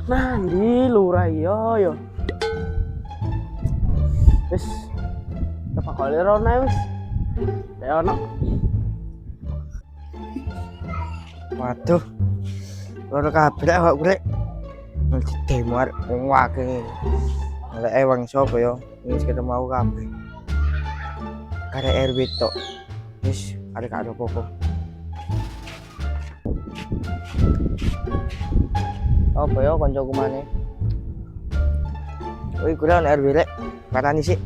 Nandi lurah yo. Wis apa kali rona wis. Ya ono. Waduh. Loro kabeh kok golek. Demo arek wong akeh. Oleh ewang sapa yo? Wis ketemu aku kabeh. Karek RW tok. Wis arek gak ada apa-apa. Apa yo kancaku maneh? Woi, kula nang RW rek. Katani sik.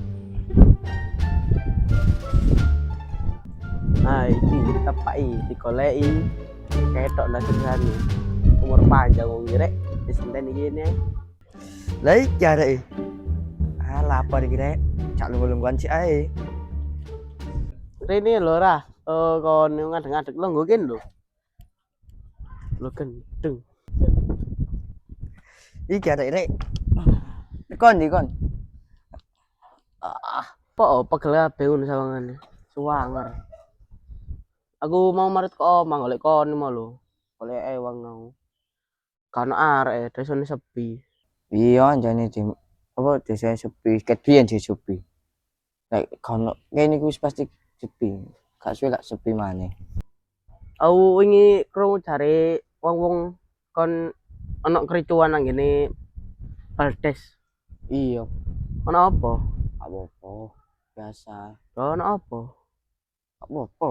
Nah, iki tepaki digoleki. Ketok lah sesane. Umur panjang wong iki rek. Wis enten iki ne. Lah iki arek. Ah, lapar iki rek. Cak lungguh-lungguhan sik ae. Rene lho ra. Kon ngadeg-ngadeg lho nggo ken lho. Lho gendeng. Iki arek rek. Kon di kon. Pegel kabeh ngono sawangane. Suwanger. Aku mau marit kok omah golek kon mau lho. Golek ewang mau. Kan arek desane sepi. Iya anjane di apa desa sepi, ket biyen di sepi. Nek kono ngene iku wis pasti sepi. Gak suwe gak sepi maneh. Aku wingi krungu jare wong-wong kon ana kericuan nang ngene Baldes. Iya, Ono apa? apa-apa. Biasa. Ono apa? Apa-apa.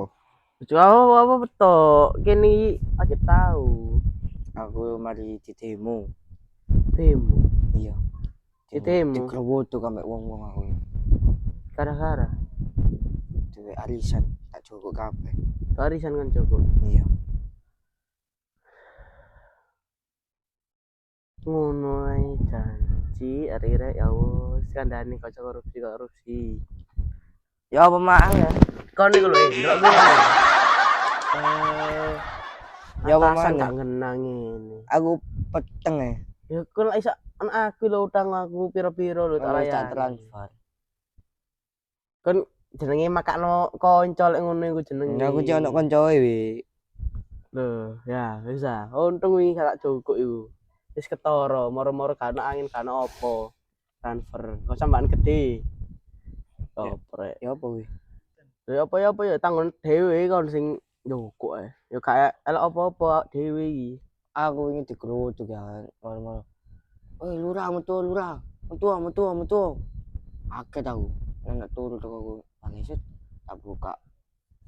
Apa betok? Kene aja tahu. Aku mari di demo. Demo. Iya. Di demo. Digrowoto kambek wong-wong aku. Gara-gara Dewe arisan tak jogok kabeh. arisan kan Joko. Iya. Ngono ae janji arek-arek ya wis kandhane kaca korupsi. Ya apa maang ya? Kon iku lho ndelok kowe. Ya apa Atasan maneh? gak ngenang ngene. Aku peteng Ya kon iso aku lho utang aku piro-piro lho tak wis tak layani. transfer. Kon jenenge makakno kanca lek ngono iku jenenge. Aku iki ana kancae wi. Lho, ya wis ah. Untung wingi gak tak jogok iku. Wis ketara, moro-moro gak ono angin, gak ono apa. Transfer. Kok sampean gede. Oprek. Ya apa wi? Ya apa ya tanggon dhewe kon sing jogok ae. Ya gak elok apa-apa dhewe iki. Aku ingin digerutuk ya normal. Woi lurah metu lurah. Metu. Akeh aku. Nek turu teko aku pangeset tak buka.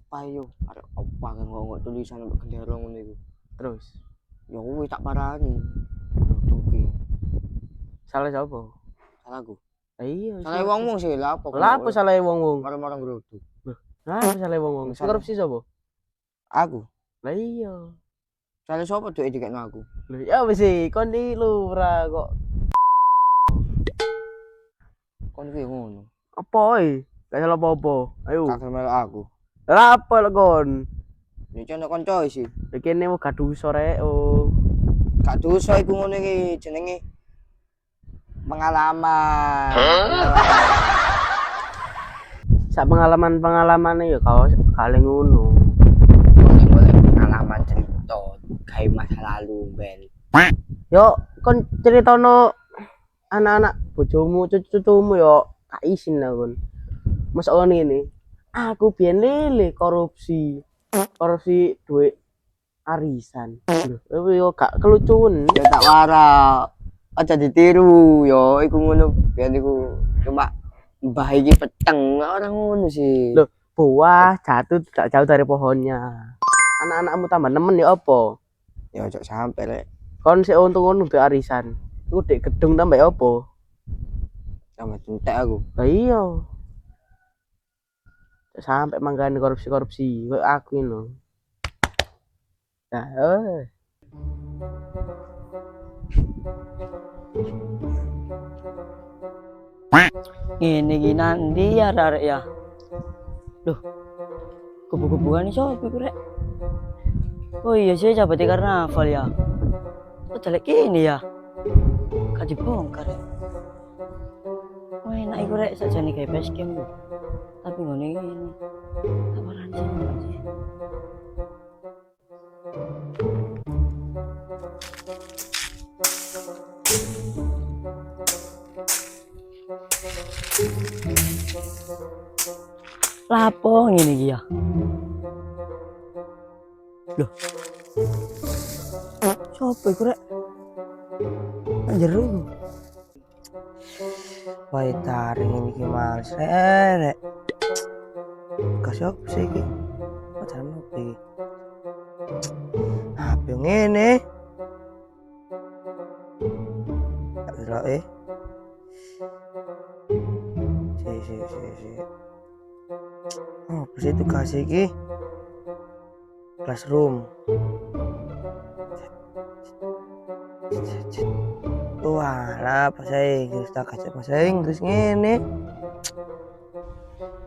Payo arek opa kan ngomong tulisan mbek gendera ngono iku. Terus Ya kuwi tak parani. Duki. salah sapa? Salahku. Lah iya. Salah wong-wong sih lah apa. Lah apa salah wong-wong? Marang-marang gerutuk. Lah apa salah wong-wong? Sing korupsi sapa? Aku. Lah iya. Salah sapa duwe dikekno aku? Lho ya wis kon iki lurah kok. Kon kuwi ngono. Apa e? Gak salah apa-apa. Ayo. Tak melok aku. Lah apa lho kon? Ini cuma kanca sih. Kene mau gaduh sore oh. Gak dosa iku ngono iki jenenge pengalaman. Sak pengalaman-pengalamane ya kau kali ngono. Boleh pengalaman cerita gawe masa lalu ben. Yo kon ceritono anak-anak bojomu, cucu-cucumu yo gak isin lah kon. Mosok ngono ngene. Aku biyen lele korupsi. Korupsi duit arisan. Lho yo gak kelucuan. Ya tak wara. Aja ditiru yo iku ngono biyen iku cuma mbah iki peteng orang ngono sih. Loh, buah jatuh tidak jauh dari pohonnya. Anak-anakmu tambah nemen ya apa? Ya ojo sampe rek. Kon sik untung-untung duit arisan. Iku dek gedung tambah ya apa? Sama entek aku. Lah iya. Sampai manggane korupsi koyo aku ini lho. Nah, Ngene iki nandi ya arek ya. Loh. Kubu-kubuan iso iku rek. Oh iya sih jabate karnaval ya. Kok jelek ini ya. Gak dibongkar. Oh enak iku rek sakjane gawe base camp lho. Tapi ngene iki. Tawaran sih. Lapo ngene iki ya? Loh. Sopo iku rek? Nang jero iku. Wae taring ini ki males rek. Kasih apa sih iki? Pacaran apa iki? HP ngene. Tak delok Si. Oh, apa sih tugas iki? Classroom. Walah, bahasa Inggris tak kaca bahasa Inggris ngene.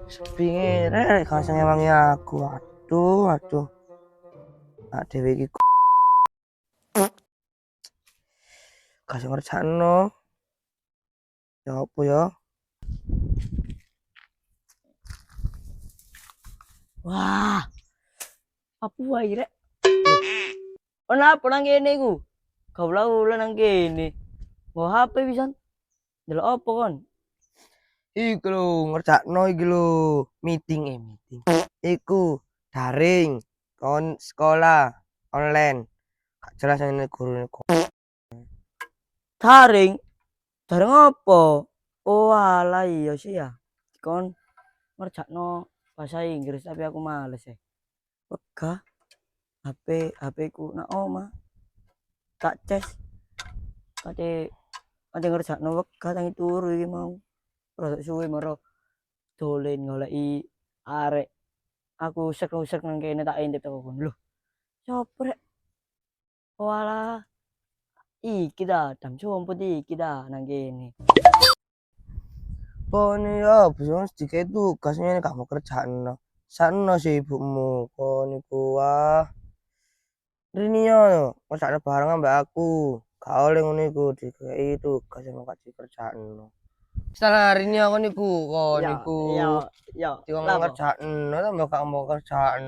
Sepi ngene kasang ewangi aku. Aduh. Nak dhewe iki kasih ngerjakno. Ya apa ya? Wah. Apa wae rek? Kenapa nang kene iku? Gaula nang kene. Nggo HP pisan. Delok apa kon? Iku lho ngerjakno iki lho meeting. Iku daring kon sekolah online. Gak jelas ini gurune kok. Daring. Daring apa? Oh alah iya sih ya. Kon ngerjakno bahasa Inggris tapi aku males ya. Wegah. HP ku nak omah. Tak ces. Kate ngerjakno wegah tangi turu iki mau. Rada suwe maro dolen goleki arek. Aku sek nang kene tak intip teko kon. Loh. Sopo rek? Walah. Iki dah, dam sumput iki dah nang kene. Kon ya bisa sedikit tugasnya ini kamu kerjaan. Sana sih ibumu kon iku wah. Rini yo, masa ada barang ambek aku. Kau oleh ngono iku dikai tugas yang kasih kerjaan. Salah Rini aku niku kon niku. Yo. Diomong kerjaan, tambah gak mau kerjaan.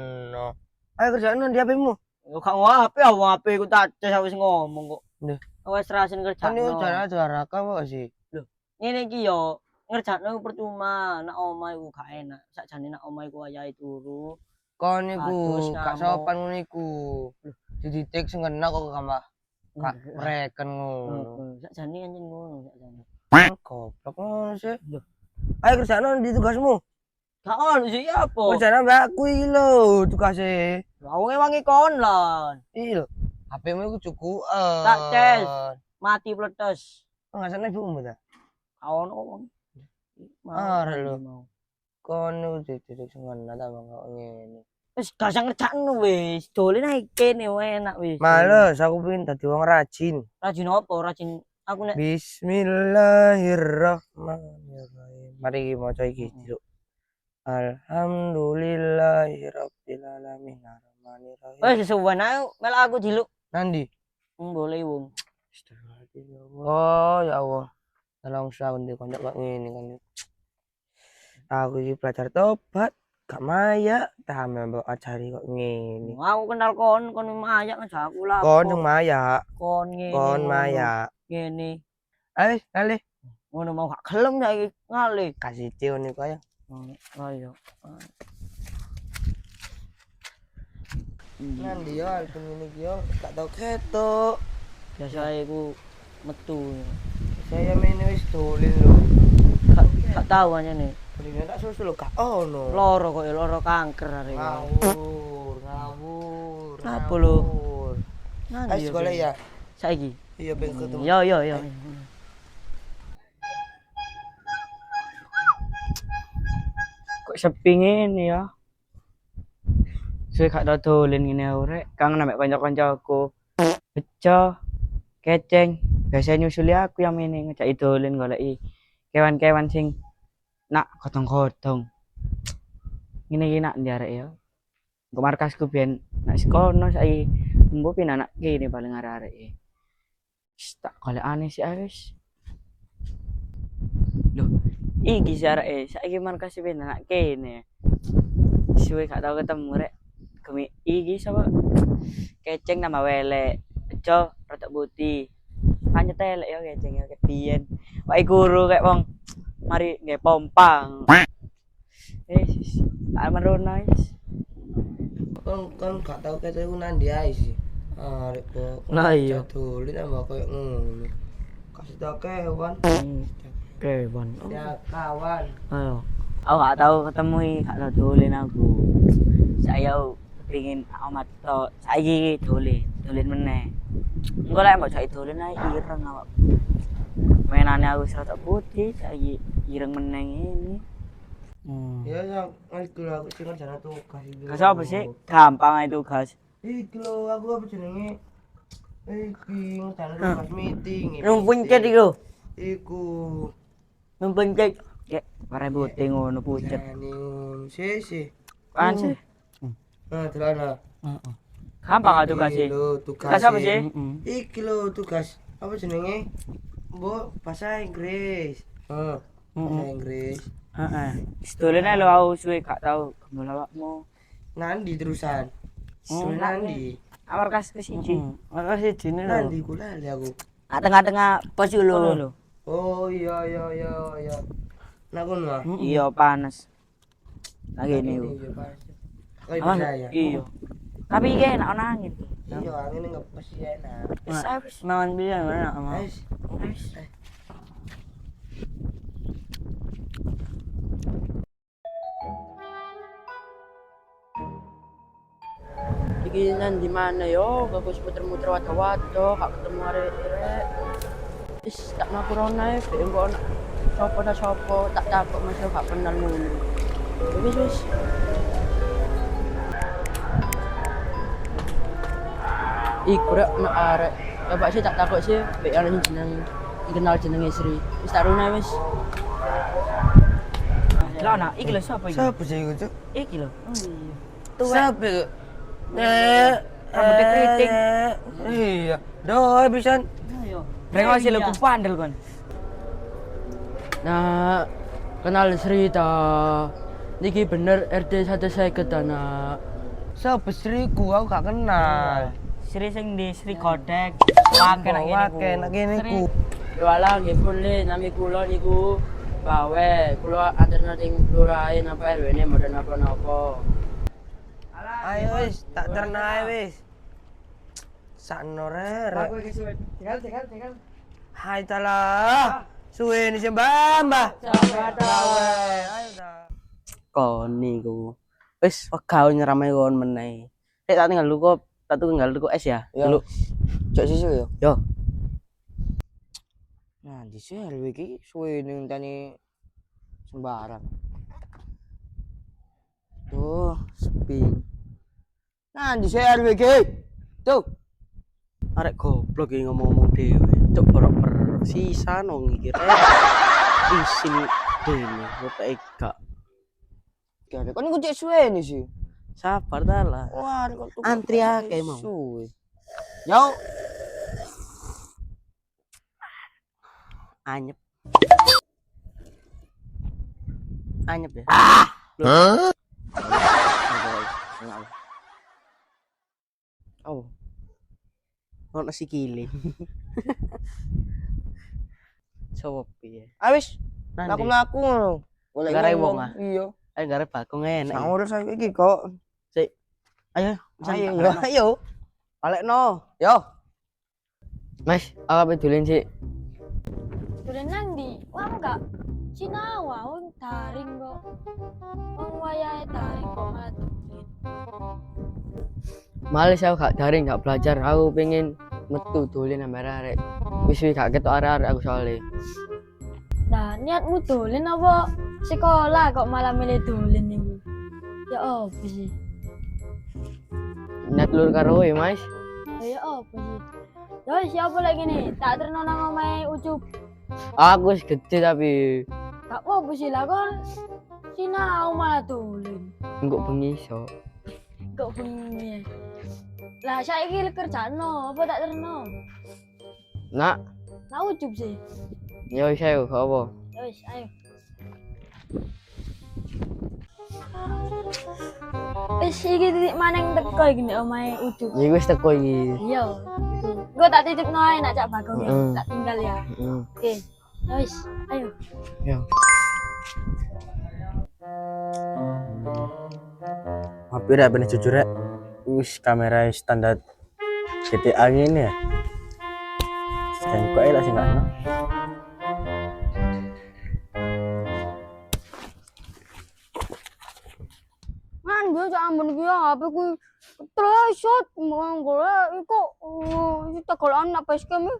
Ayo kerjaan di HP-mu. Yo gak HP, HP ku tak ces wis ngomong kok. Lho. Wis rasin Kan kerjaan. ini jarak kok sih. Lho, ngene iki yo ngerjakno percuma, nak omah iku gak enak. Sakjane nak omah iku wayahe turu. Kon niku Atus, gak ngamuk. sopan ngono iku. Dididik sing kena kok tambah gak reken ngono. Sakjane anjen ngono sakjane. Goblok ngono sih. Lho. Ayo kerjaan di tugasmu. Gak ono sih apa? Kerjaan mbak aku iki lho tugasnya. Wong wangi kon lan. Iki lho. HP-mu iku cukup. Tak ces. Mati pletes. Ngasane ibumu ta? Gak ono wong. Arek lho. Kon niku dididik sing kena tambah kok ngene. Wis gak usah ngerjakno wis. Dolen ae kene enak wis. Males aku pengen dadi wong rajin. Rajin apa? Rajin aku nek Bismillahirrahmanirrahim. Mari maca iki, Juk. Alhamdulillahirabbil alamin arrahmanirrahim. wis sesuwen ae melok aku diluk. Nandi? Boleh wong. Astagfirullahaladzim ya Allah, ya Allah. Tolong saun di kontak kok ngene kan. Aku iki belajar tobat, gak maya, tambah mbok ajari kok ngene. Aku kenal kon mayak aja aku lah. Kon sing maya, Kon ngene. kon maya. Ngene. Ayo, ngalih. Ngono mau gak gelem saiki ngalih. Kasih cium niku ayo. Ayo. Nandi yo album ini yo, gak tau ketok. Biasa iku metu. Saya main wis dolen lho. Gak tahu aja nih. Belinya tak susul lho, gak ono. Loro kok loro kanker arek. Ngawur. Apa lho? Ayo sekolah ya. Saiki. Iya pengen ketemu. Yo. Kok sepi ngene ya? Saya gak tau dolen ngene rek. Kangen ambek kanca-kancaku. Beco, keceng, biasa nyusuli aku yang ini ngejak dolen goleki kewan-kewan sing nak godong-godong. Ngene iki nak ndi arek ya. Engko markasku biyen nak sekono saiki mbok pin anak kene paling arek-arek e. Tak golekane sik wis. Loh, iki si arek e saiki markas pin anak kene. Suwe gak tau ketemu rek. Gemi iki sapa? Keceng nama welek. Beco rada putih. Kan nyetelek ya keceng ya kepiyen. Wae guru kayak wong mari nggih pompang. Amarona wis. Kan gak tau kece ku nandi ae sih. Arek kok. Lah iya. Dolen ambek koyo ngono. Kasih tau kewan. Kewan. Ya kawan. Ayo. Aku gak tahu ketemu gak tau dolen aku. Saya pengin amat to saiki dolen meneh. Engko lek mbok saiki dolen ae ireng awak. Mainane aku wis rada putih saiki ireng meneh ngene. Ya yang iki lho aku sing ngerjain tugas iki. Gas apa sih? Gampang itu gas. Iki lho aku apa jenenge? Iki ngerjain tugas meeting. Numpencet iku. Iku. Numpencet. Kayak pare putih ngono pucet. Ngono sih. Kan sih? Nah, delana. Heeh. Gampang tugas sih. Tugas apa sih? Iki lho tugas apa jenenge? Mbok bahasa Inggris. Bahasa Inggris. Heeh. Dolen ae lho aku suwe gak tau gembul awakmu. Nandi terusan. Nandi. Markas ke siji. Markas siji ne lho. Nandi ku lali aku. Tengah-tengah pos lho. Oh iya. Nah kono ah. Iya panas. Lagi ini. Kayak bisa ya. Iya. Tapi iki enak ana angin. Iya, angin ngepes ya enak. Wis nawan biyen enak ama. Wis. Iki nang di mana yo? Gak wis muter-muter wato-wato, gak ketemu arek-arek. Wis tak makurona e, engko ana sapa tak takut Mas yo gak kenal ngono. Wis. Iku rek nek arek. Coba sih tak takut sih, mek ana sing jeneng dikenal jenenge Sri. Wis tak rune wis. Lah ana iki lho sapa iki? Siapa sih itu? Iki lho. Siapa? Rambutnya keriting. Iya. Doh pisan. Ayo. Brengos lho ku pandel kon. Nah, kenal Sri ta. Niki bener RT 150 ta nak. Siapa Sriku? Aku gak kenal. Sri sing di Sri Kodek. Wake nak kene ku. Yo ala nggih boleh nami kula niku bawe. Kula anterna ning lurahe napa RW-ne mboten napa-napa. Ayo wis, tak terna ae wis. Sakno rek. Tinggal. Hai talah. Suwe ni mbah. Sahabat Ayo ta. Kon niku. Wis wegah nyerame kon meneh. Nek tak tinggal dulu es ya. Dulu. Cok sisu yo. Yo. Nah, di RW iki suwe ning tani sembarang. Tuh, sepi. Nah, di RW iki. Tuh. Arek goblok iki ngomong-ngomong dhewe. Cuk berok sisa nong iki rek. Isin dene botek gak. Kare kon iku cek suwe ni sih. Sabar ta lah. Wah, kok Antri akeh mau. suwe. Yo. Anyep. Anyep ya. Oh. Ono sikile. Sopi ya. Awis, Nanti. aku mlaku ngono. Boleh Garai ngomong. wong ah? Iya. Ayo garep bakung enak. Sang urus aku iki kok. Sik. Ayo, Ayo, pisan. ayo. Balekno. Yo. Mas, apa dolen sik? Dolen nang ndi? Wah enggak. Sinawa wong daring kok. Wong wayahe daring kok malah dolen. Males aku gak daring, gak belajar. Aku pengen metu dolen sama arek. Wis gak ketok arek aku soalnya. Nah, niatmu dolen apa sekolah kok malah milih dolen niku? Ya apa sih? Net lur karo Mas. Ya apa sih? Ya wis siapa lagi nih? Tak terno nang omahe Ucup. Aku wis gede tapi Gak apa sih lah kon sinau malah dolen. engko bengi iso. Kok bengi. Lah saiki kerjano apa tak terno? Nak, Nah Ucup sih. ya wis ayo, gak apa. Ya wis, ayo. Wis iki titik maneng teko iki nek omahe Ucup. Ya wis teko iki. Iya, betul. Gue tak titip noy nak Cak Bagong ya. Heeh. Tak tinggal ya. Heeh. Oke. Ya wis, ayo. Ya. Mampir ya bener jujur ya. Wis kamera standar GTA ini ya. Sekarang kok lah sih nggak enak. Man, gue Cak ampun gue HP gue tershot mau gue iku kita kalau anak pas kami.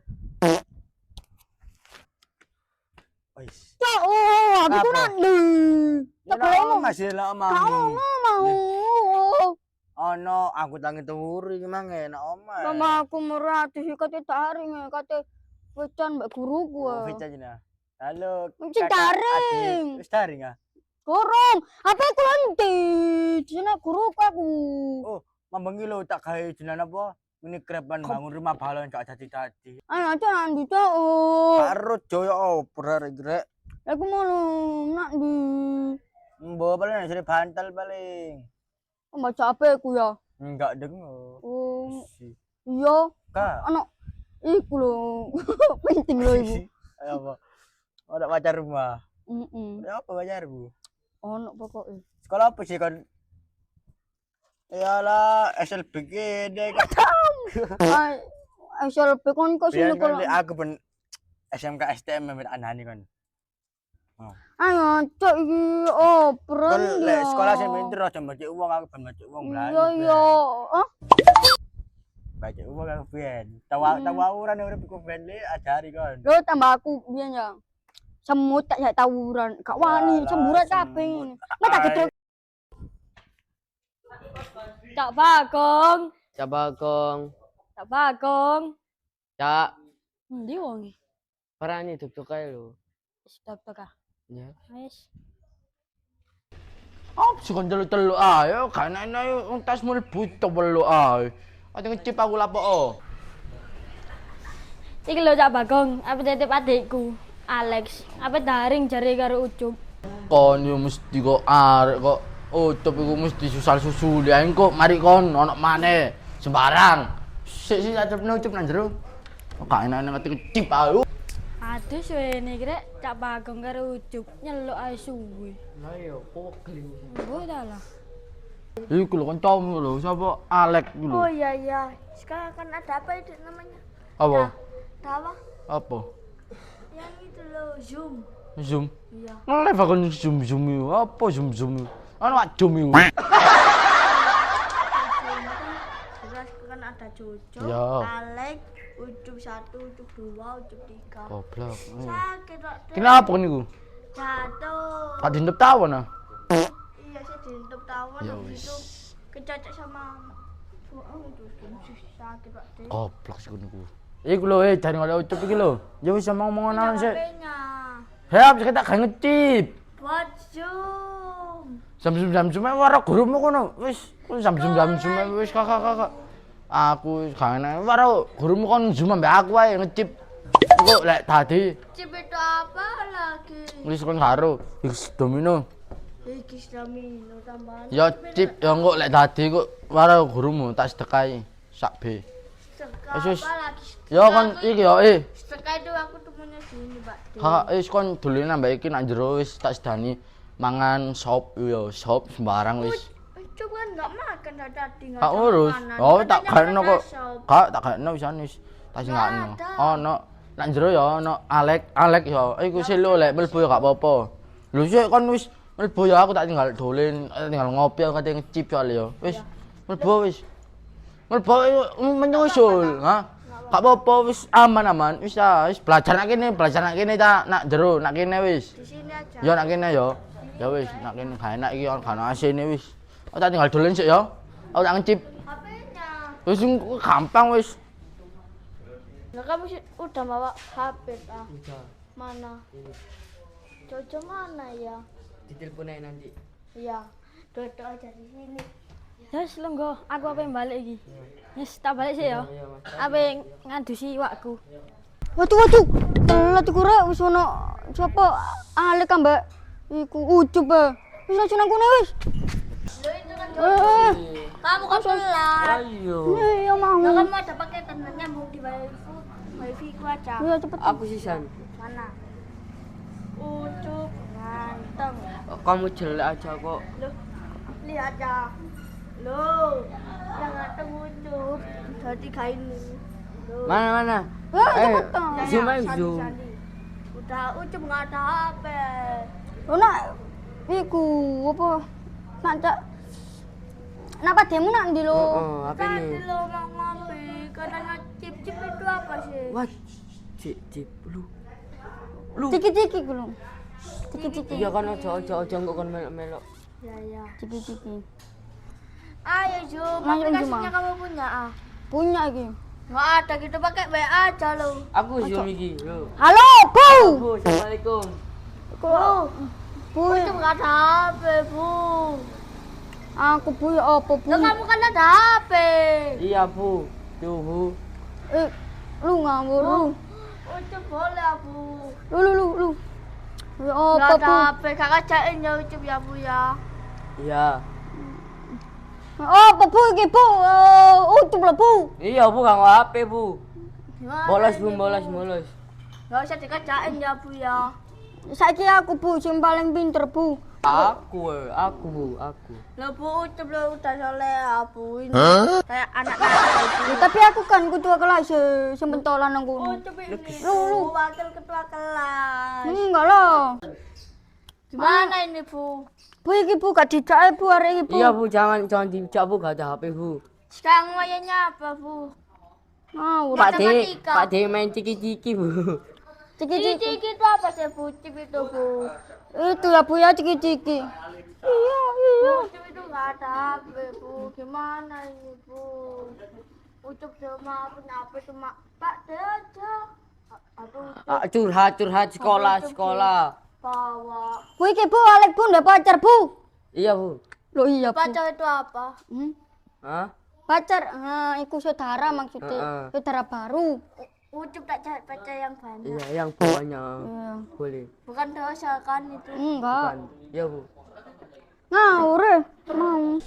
Wis. Cak, HP ku Apa? nanti. Tak boleh mau. masih lah Kau mau. Oh no, aku tangi tuhuri gimana enak oma. Mama aku merati sih kata taring ya kata pecan mbak guru gua. Vica jina. Halo. Vica kakak, daring. adik. Wis daring ah. Gorong, apa aku nanti? Cina guru aku. Oh, mambangi lo tak kaya jenana apa? Ini kerepan bangun rumah balon gak jadi. Ayo aja nanti cok. Karo joyo oper grek. Aku mau nanti. Mbo paling sering bantal paling. Baca apa aku ya? Enggak dengar. Iya. Kak. Anak, iku lo penting lo ibu. Ayo apa? Ada pacar rumah. Mm. Apa pacarmu? Anak pokoknya. Sekolah apa sih kan? Iyalah SLB gede kan. Ay, SLP kon kok sini Biar kan kalau. aku pun SMK STM med anani kan. Ayo cok iki operan Kan ya. lek sekolah sing pinter aja baca uang aku ben baca uang Iya belanja. iya. Ah, Baca uang aku ben. Tawuran urip ku ben le ajari kan. lo tambah aku biyen ya. Semut tak jak tawuran, gak wani, Yalah, semburat semut. kabeh ngene. Nek tak gedhe. Cak Bagong, Cak Bagong. Cak Bagong. Cak, Endi wong iki? parani tuk-tuk ae lho. Stop to ka. Ya. Wis. Apa sih kon telu-telu ayo, kan ayo wong tas mlebu telu ae. Ate ngecip aku lapo oh. Iki lho Cak Bagong, apa titip adikku, Alex. Apa daring jare karo Ucup. Kon yo mesti kok arek kok utup iku mesti susal-susuli ae kok mari kon ono maneh sembarang. Sik acep ucup nang jero. Kok enak-enak ngecip ae. Aduh suwene iki rek Cak Bagong karo Ucup nyeluk ae suwe. Lah yo kok kling. Oh dalah. Iku lho kancamu lho, sapa Alek iku lho. Oh iya iya, sekarang kan ada apa itu namanya? Apa? Tawa Apa? yang itu loh Zoom. Zoom. Iya. Ngelih kon zoom iku. Apa zoom iku? Ono zoom iku. Jelas kan ada Jojo, Iya. Alek, Ucup 1, Ucup 2, Ucup 3. Goblok. Sakit kok. Kenapa kon niku? Jatuh. Tak dindep tawon ah. Iya saya diintip tawon Ya habis wis. itu kecocok sama terus sakit Pak Dek. Goblok sih niku. Iku lho jare ngoleh ucup iki lho. Ya wis sama ngomongan ae sik. HP-nya Heh, bisa kita gak ngecip. buat Zoom. Jam-jam waro gurumu kono. Wis, kon jam-jam wis kakak. Aku gak enak waro gurumu kon zoom ambek aku ae ngecip. Engko lek tadi Chip itu apa lagi? wis kon karo X domino. Iki Domino tambahan. Ya chip ya engko lek tadi kok waro gurumu tak sedekahi sak B. Seka Wis. apa lagi? Ya kon iki ya Seka itu aku temunya sini Pak Dek. kakak wis kon dolen ambek iki nak jero wis tak sedani mangan sop yo sop sembarang wis. Coba nggak makan tadi nggak Kak ada urus. makanan. Oh, tak Katanya gaeno ada kok. sop. Kak, tak gaeno wisan wis. Tak singakno. ada. Ono. Nak jero ya ono Alek ya. Iku sih lho lek mlebu ya gak apa-apa. Lho sik kon wis mlebu ya aku tak tinggal dolen, tinggal ngopi aku kate ngecip soalnya ya. Wis. Mlebu wis. Mlebu menyusul, ha? Gak apa-apa wis aman-aman. Wis ah, wis belajar nak kene ta nak jero, nak kene wis. Di sini aja. Ya nak kene ya. Ya wis, nak kene gak enak iki kan AC-ne wis. Aku tak tinggal dolen sik ya. Aku tak ngecip. HP-nya. Wis gampang wis. Nah, kamu udah bawa HP ah? Mana? Jojo mana ya? Ditelepon ae nanti. Iya. Dodo aja di sini. Yes, longgo, aku apa yang balik iki. Yes, tak balik sih ya. Apa yang ngadusi iwakku. Waduh, telat iku rek wis ono sapa Alek ambek iku Ucup. Wis langsung nang kono wis. Kamu kan telat. Ayo. Iya mau. Ya kamu ada paketan nyambung di wifi ku aja. Iya cepet. Aku sisan. Mana? Ucup ganteng. Kamu jelek aja kok. Loh, lihat aja. Loh, yang ganteng Ucup. Jadi kain loh. Mana? Cepet dong. Zoom aja, Sandi, zoom. Sandi. Udah Ucup nggak ada HP. Oh nak, iku apa? Napa demo nak ndi lo? Apa Tadi ini? lo mau ngopi, katanya cip-cip itu apa sih? Wah, cip lu. Ciki-ciki ku lo. Ciki-ciki. Iya kan ojo enggak kon melok-melok. Ya. Ciki-ciki. Ayo Zoom, Ayo, aplikasinya Zoom, kamu punya ah? Punya iki. Nggak ada, kita pakai WA aja lo. Aku zoom iki, lho. Halo, Bu. Bu, assalamualaikum. Bu. Ucup nggak ada HP, Bu. Aku Bu ya apa Bu? Loh, kamu kan ada HP. Iya, Bu. Tuh. Lu ngawur lu. Ucup boleh, Bu. Lu. Ya Nggak apa ada Bu? HP, kakak cain ya Ucup ya, Bu ya. Iya. Apa Bu iki Bu? Utup lah Bu. Iya, Bu, gak HP, Bu. Gimana Bolos, Bu, ini, bolos. Nggak usah dikacain ya, Bu ya. Saiki aku Bu sing paling pinter Bu. Aku, Bu. Loh, Bu, Ucup lo udah soleh ya, Bu. Ini kayak anak-anak. Ya, tapi aku kan ketua kelas sementolan nang kono. Ucup ini, Lu. wakil ketua kelas. Enggak lah. Gimana ini, Bu? Bu iki Bu gak dijake Bu arek iki Bu. Iya, Bu, jangan dijak, Bu, gak ada HP, Bu. Sekarang wayanya apa, Bu? Ngawur. Pak D Matematika. main ciki-ciki, Bu. Ciki-ciki. Ciki itu apa sih, Bu? Cip itu, Bu. Itu ya Bu ya ciki-ciki. Iya. Ucup itu nggak ada HP, Bu. Gimana ini, Bu? Ucup cuma punya HP cuma Pak D aja. Aku Curhat sekolah. bawa. Bu iki Bu Alek Bu ndak pacar Bu. Iya, Bu. Loh iya Bu. Pacar itu apa? Hah? Pacar, iku saudara maksudnya. Saudara baru. Ucup tak cari pacar yang banyak. Iya, yang banyak. Iya. Boleh. Bukan dosa kan itu. Enggak. Kan. Iya, Bu. Ngawur mau.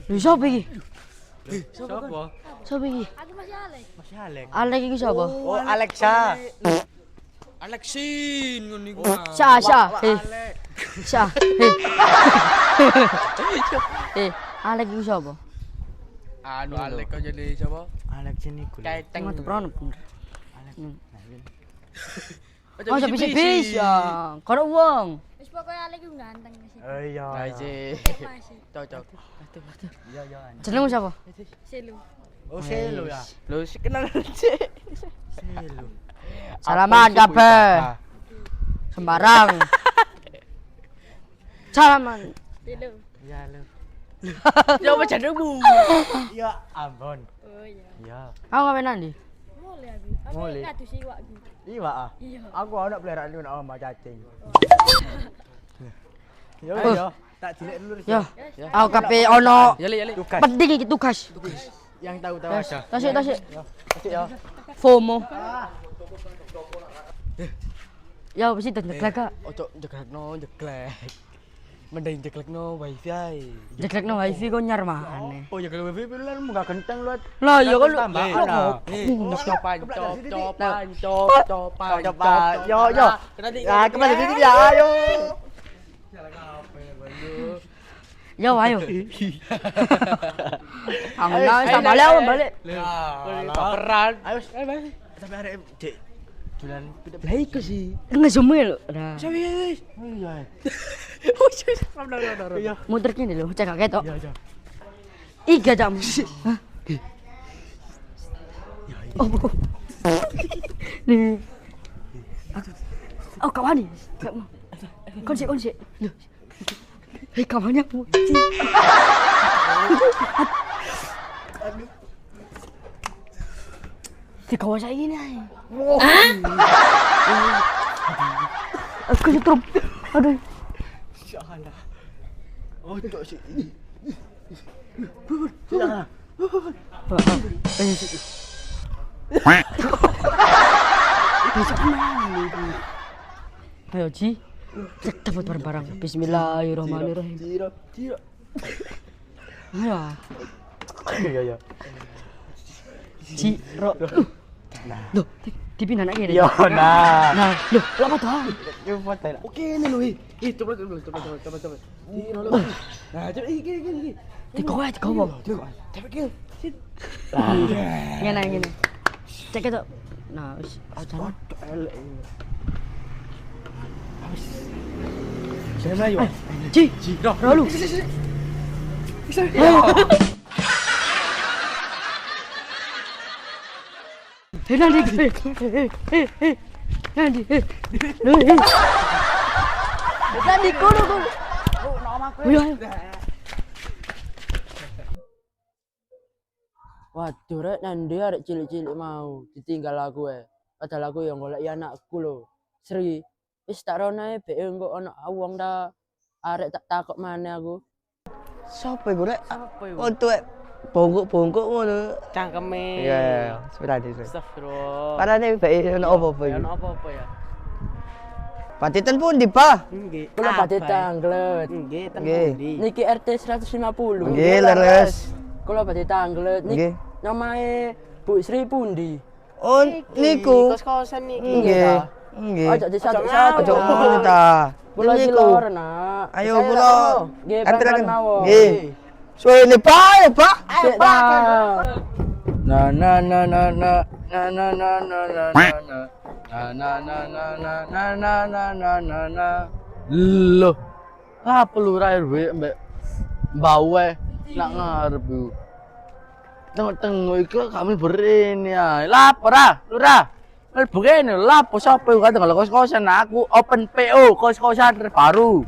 Lho sapa iki? Siapa? Sapa iki? Aku masih Alek. Masih Alek. Alek iki sapa? Oh, Alexa. Alexin ngono iku. Sya. Sya. Alek iki sapa? Anu Alek kok jadi siapa? Alek niku. Tengok tuh prono bener. Alek. Oh, bisa. Karo wong. Wis pokoknya Alek itu ganteng sih. Oh iya. Aji. Masih. Cocok. Iya. Jenengmu sapa? Selu. Oh, selo ya. Lho, sik kenal sik. Selo. Salaman kabeh. Sembarang. Salaman. Selu. Iya, lo. Coba jenengmu. Iya, ampun. Oh iya. Iya. Aku ngapain nanti? Boleh aku. Aku Boleh. ngadu sih wak gitu. Iya, ah. Iya. Aku ana peliharaan ini nak Mbak cacing. Yo, tak cilik dulu. Yo. Aku kape ono Yali. Tugas. penting iki tugas. Yang tahu-tahu aja. Tasik. Tasik ya. FOMO. Ya wis jeglek kak. Ojo jeglekno, jeglek. Mending jeglekno wifi. Jeglekno wifi kok nyar maneh. Oh ya kalau wifi pilan munggah genteng lu. Lah ya kok lu Copan. Copan. Yo. Ya, kembali sini ya, ayo. Yo ayo. Angna balik. Baperan. Ayo, balik. Sampai arek Dek. Jualan Lah iku sih. Ngesume lho. Nah. Wis. Iya. Iya. Muter kene lho, cek gak ketok. Iya. Iga jam. Hah? Oh. Nih. Oh, kawan nih. Kon sih. Loh. Hei, kawannya. Di kawan saya ini. Aku setrum. Aduh. Salah. Oh, cok sih. Ayo Ji, cek dapat barang-barang. Bismillahirrahmanirrahim. Tiro. Iya. Iya iya. Ciro. Loh, dipindah nak kiri. Yo nah. Nah, loh, lah apa tuh? Coba tanya. Oke ini loh. Coba dulu, coba. Ini loh. Nah, coba gini. Digowo, digowo. Coba gini. Ngene. Cek itu. Nah, wis aja. Elek. Saya yuk. Ci, lu. Nanti, nanti, kono. Waduh rek nanti arek cilik-cilik mau ditinggal aku padahal aku yang golek anakku lho. Sri wis tak ronae be engko ana wong ta arek tak takok maneh aku. Sopo iku rek? Apa iku? Oh tuwek bongkok-bongkok ngono. Cangkeme. Iya, sepeda dhewe. Astagfirullah. Padahal bae ono apa-apa Ya iki. ono apa-apa ya? Patitan pun di Pak. Nggih. Kula badhe tanglet. Nggih, teng Nggih. pundi? Niki RT 150. Nggih, leres. Kula badhe tanglet. Nggih. Namae Bu Sri pundi? Oh, niku. Kos-kosan niki. Nggih. Nggih. Ojo disatu-satu. Ojo ngono ta. Kula iki Niku. lor, Nak. Ayo Saya kula. tak mau. Nggih, pelan-pelan mawon. Nggih. Suwene Pak, ya Pak. Sik ta. Na na na na na na na na na na na na. Loh. Apa lu ra RW mbek bawe nak ngarep iku. Tengok-tengok iku kami bereni ya. Lapo ra, lurah. Mlebu kene lapo sapa iku kadang kalau kos-kosan aku open PO kos-kosan terbaru.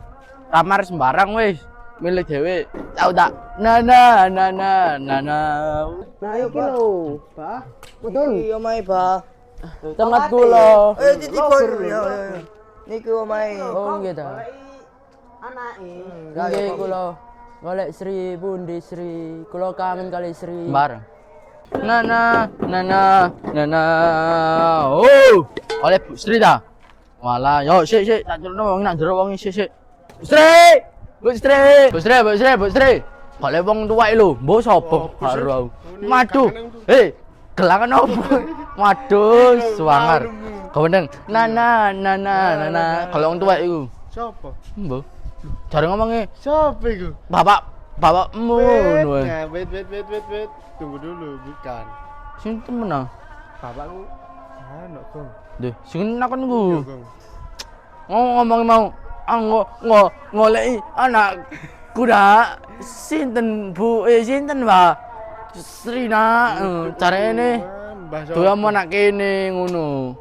Kamar sembarang wis. Milih dhewe. Tau tak? Na. Nah, iki lho, Pak. Iya omahe, Pak. Tengah kula. Titi kok. Niku omahe. Oh, nggih ta. Anake. Nggih kula. Golek Sri pundi Sri. Kula kangen kali Sri. Sembarang. Na. Oh, oleh Bu Sri dah. Walah, yo sik tak celokno wong nak jero wong sik. Bu Sri. Oleh wong tuwek lho, mbok sapa karo aku. Waduh. Gelangan opo? Waduh, suwangar. Kawendeng. Na. Kalau wong tuwek iku. Siapa? Mbok. Jare ngomongi Siapa itu? bapakmu ngono. Nah, wait. Tunggu dulu, bukan. Sing temen ah. Bapakku. Anak kong. Deh, sing nakon ku. Iya, Kong. Ngomong mau ngoleki anakku dah. Sinten Bu? Sinten Mbak? Srina. Carane Mbah doya mau nak kene ngono.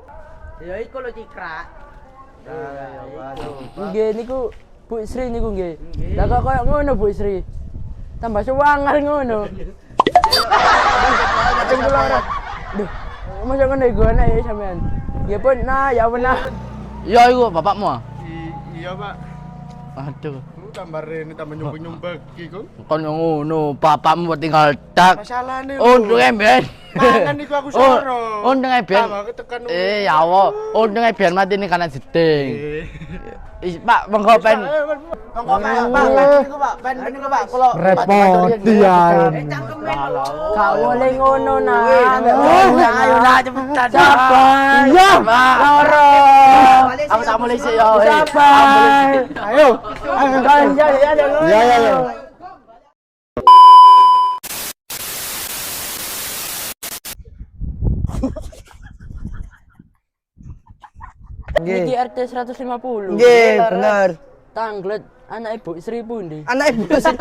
Ya iku lho Cikrak. Nggih niku Bu Sri niku nggih. Lah kok koyo ngono Bu Sri. Tambah sewangar ngono. Ajeng kula ora. Duh, masa ngene iku enak ya sampean. Ya pun nah, ya benar. Ya iku bapakmu ah. Iya, Pak. Aduh. Lu tambah rene, tambah nyumbang iki, Kong. Kon ngono, bapakmu tinggal dak. Masalahnya Untung emben. Mangan iku aku soro. Untung emben. Tambah ketekan. Ya Allah, untung emben mati ning kanan jeding. Pak, monggo pen. Monggo Pak, niku Pak, pen niku Pak kula. Repot ya. Gak boleh ngono nah. Ayo nah cepetan. Sabar. Iya, Pak. Loro. Aku tak boleh sih ya. Sabar. Ayo. Ya. Niki RT 150. Nggih, bener. Tanglet anak Ibu Sri pundi? Anak ibu sih.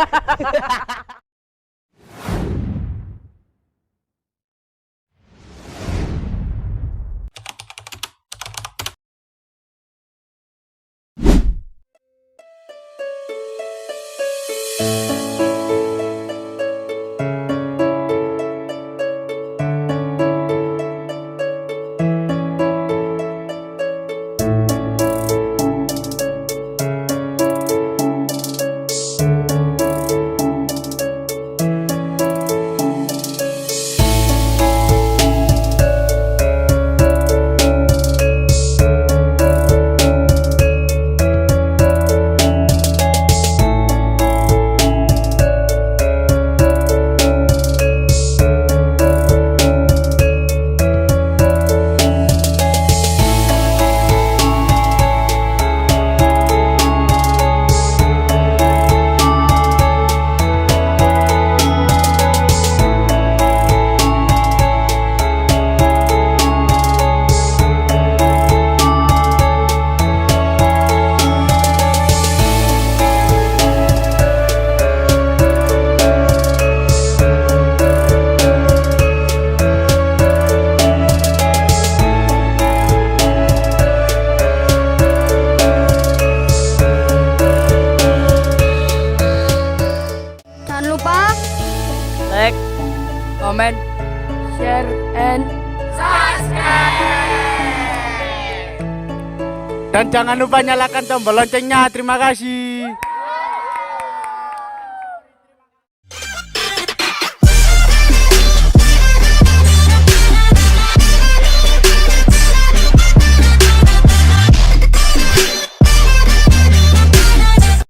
Dan jangan lupa nyalakan tombol loncengnya. Terima kasih.